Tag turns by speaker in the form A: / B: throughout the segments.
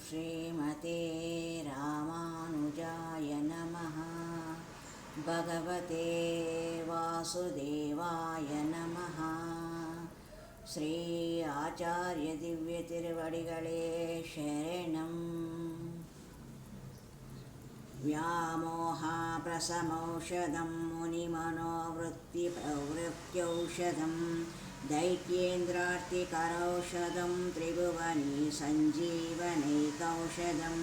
A: श्रीमते रामानुजाय नमः। भगवते वासुदेवाय नमः। श्री आचार्य दिव्य तिरुवडिगळे शरणम्। व्यामोहाप्रशमौषधं मुनिमनोवृत्तिप्रवृत्त्यौषधं दैत्येन्द्रार्तिकरौषधं त्रिभुवनी सञ्जीवनैकौषधं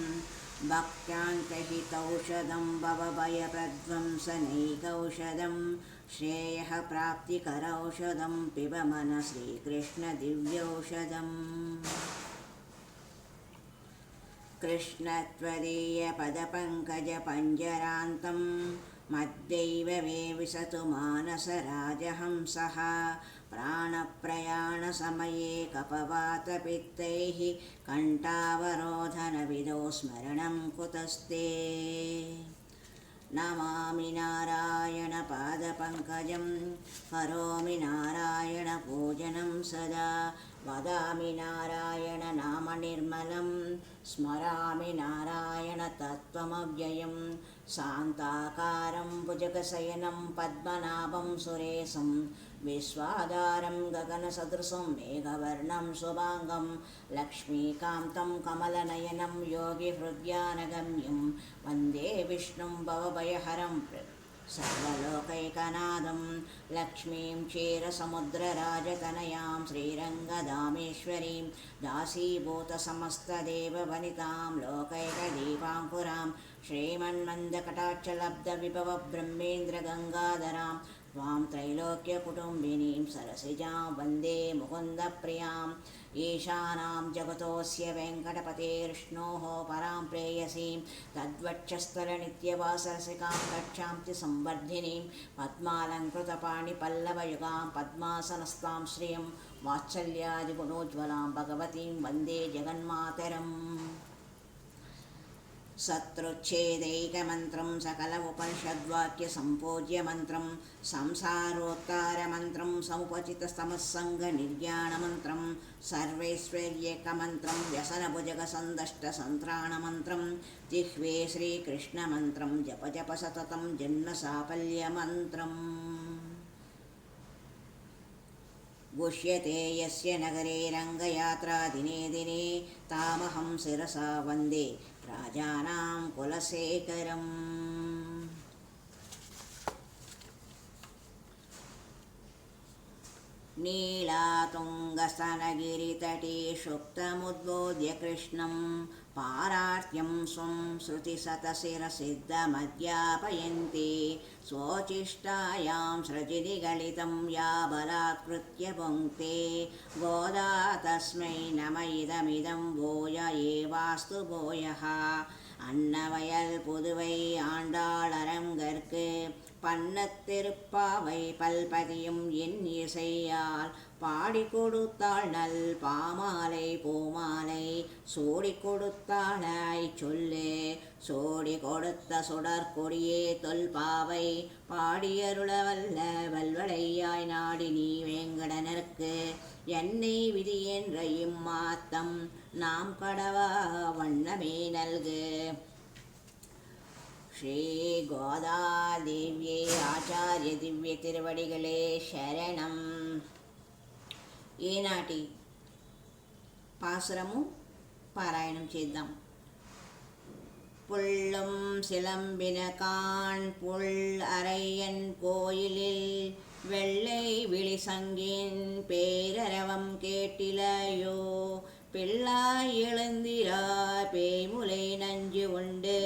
A: भक्त्यान्तहितौषधं भवभयप्रध्वंसनैकौषधं श्रेयः प्राप्तिकरौषधं पिब मन श्रीकृष्णदिव्यौषधम्। कृष्णत्वदीयपदपङ्कजपञ्जरान्तं मद्दैव मे विशतु मानसराजहंसः। प्राणप्रयाणसमये कफवातपित्तैः कण्ठावरोधनविदो स्मरणं कुतस्ते। नमामि नारायणपादपङ्कजं करोमि नारायणपूजनं सदा। वदामि नारायणनामनिर्मलं स्मरामि नारायणतत्त्वमव्ययं। शान्ताकारं भुजगशयनं पद्मनाभं सुरेशं विश्वाधारं गगनसदृशं मेघवर्णं शुभाङ्गं लक्ष्मीकान्तं कमलनयनं योगिहृद्यानगम्यं वन्दे विष्णुं भवभयहरं सर्वलोकैकनाथं। लक्ष्मीं क्षीरसमुद्रराजतनयां श्रीरङ्गधामेश्वरीं दासीभूतसमस्तदेववनितां लोकैकदीपाङ्कुरां श्रीमन्मन्दकटाक्षलब्धविभवब्रह्मेन्द्रगङ्गाधरां त्वां त्रैलोक्यकुटुम्बिनीं सरसिजां वन्दे मुकुन्दप्रियाम्। ईशानां जगतोऽस्य वेङ्कटपतेर्विष्णोः परां प्रेयसीं तद्वक्षस्थलनित्यवासरसिकां कक्षां संवर्धिनीं पद्मालङ्कृतपाणिपल्लवयुगां पद्मासनस्तां श्रियं वात्सल्यादिगुणोज्ज्वलां भगवतीं वन्दे जगन्मातरम्। शत्रुच्छेदैकमन्त्रं सकल उपनिषद्वाक्यसम्पूज्यमन्त्रं संसारोत्तारमन्त्रं समुपचितस्तमस्सङ्गनिर्याणमन्त्रं सर्वैश्वर्यैकमन्त्रं व्यसनभुजगसन्दष्टसन्त्राणमन्त्रं जिह्वे श्रीकृष्णमन्त्रं जप जप सततं जन्मसाफल्यमन्त्रम्। गुह्यते यस्य नगरे रङ्गयात्रा दिने दिने तामहं शिरसा वन्दे राजानां कुलशेखरम्। नीलातुङ्गस्तनगिरितटे शुक्तमुद्बोध्य कृष्णं पारार्त्यं स्वं श्रुतिशतशिरसिद्धमध्यापयन्ति स्वोचिष्टायां सृजिनिगलितं या बलात्कृत्य भुङ्क्ते गोदा तस्मै नम इदमिदं भूय एवास्तु भूयः। அன்னவயல் புதுவை ஆண்டாளரங்கற்கு பன்னத்திருப்பாவை பல்பதியும் என் இசையால் பாடி கொடுத்தாள் நல் பாமாலை பூமாலை சூடி கொடுத்தாளாய் சொல்லு சூடி கொடுத்த சுடற்கொடியே தொல்பாவை பாடியருளவல்ல வல்வளையாய் நாடி நீ வேங்கடனருக்கு என்னை விதி என்ற இம்மாத்தம் நாம் கடவா வண்ணமே நல்கு. శ్రీ గోదాదేవ్యే ఆచార్య దివ్య తిరువడిగళే శరణం. ఈనాటి పాసురము పారాయణం చేద్దాం. புள்ளும் சிலம்பினகான் புல் அரையன் கோயிலில் வெள்ளை விழிசங்கின் பேரரவம் கேட்டிலையோ பிள்ளாய் எழுந்திராய் பேய்முலை நஞ்சு உண்டு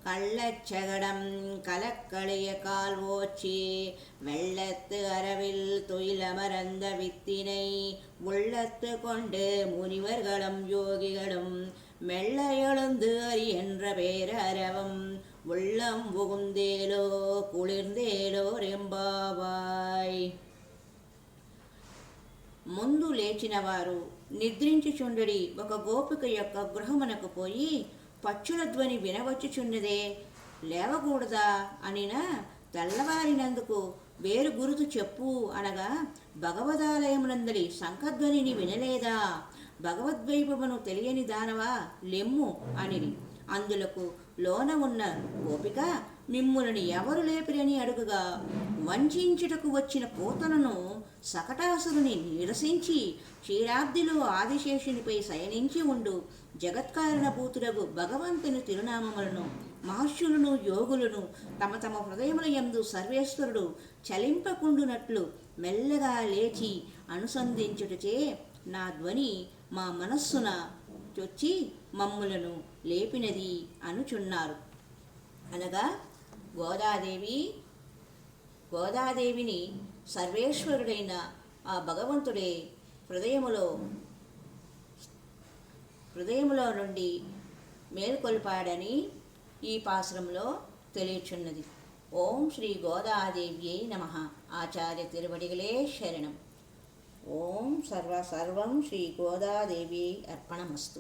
A: கள்ளச்சகடம் கலக்களிய கால் ஓச்சி வெள்ளத்து அரவில் துயிலமர்ந்த வித்தினை உள்ளத்து கொண்டு முனிவர்களும் யோகிகளும் மெல்ல எழுந்து அறி என்ற பேரரவம் உள்ளம் புகுந்தேலோ కుళిర్దేలో రెంబావాయ్. ముందు లేచిన వారు నిద్రించుచుండడి ఒక గోపిక యొక్క గృహమునకు పోయి పక్షుల ధ్వని వినవచ్చుచున్నదే లేవకూడదా అనిన తెల్లవారినందుకు వేరు గురుతు చెప్పు అనగా భగవదాలయమునందలి శంఖధ్వనిని వినలేదా భగవద్వైభవను తెలియని దానవా లెమ్ము అనిరి. అందులకు లోన ఉన్న గోపిక మిమ్ములని ఎవరు లేపిరని అడుగగా, వంచించుటకు వచ్చిన పూతలను సకటాసురుని నిరసించి క్షీరాబ్దిలో ఆదిశేషునిపై శయనించి ఉండు జగత్కారణభూతుడగు భగవంతుని తిరునామములను మహర్షులను యోగులను తమ తమ హృదయముల యందు సర్వేశ్వరుడు చలింపకుండునట్లు మెల్లగా లేచి అనుసంధించుటచే నా ధ్వని మా మనస్సున చొచ్చి మమ్ములను లేపినది అనుచున్నారు. అనగా గోదాదేవిని సర్వేశ్వరుడైన ఆ భగవంతుడే హృదయములో నుండి మేల్కొల్పాడని ఈ పాశ్రంలో తెలియచున్నది. ఓం శ్రీ గోదాదేవ్యై నమః. ఆచార్య తిరువడిగలే శరణం. ఓం సర్వం శ్రీ గోదాదేవ్యై అర్పణమస్తు.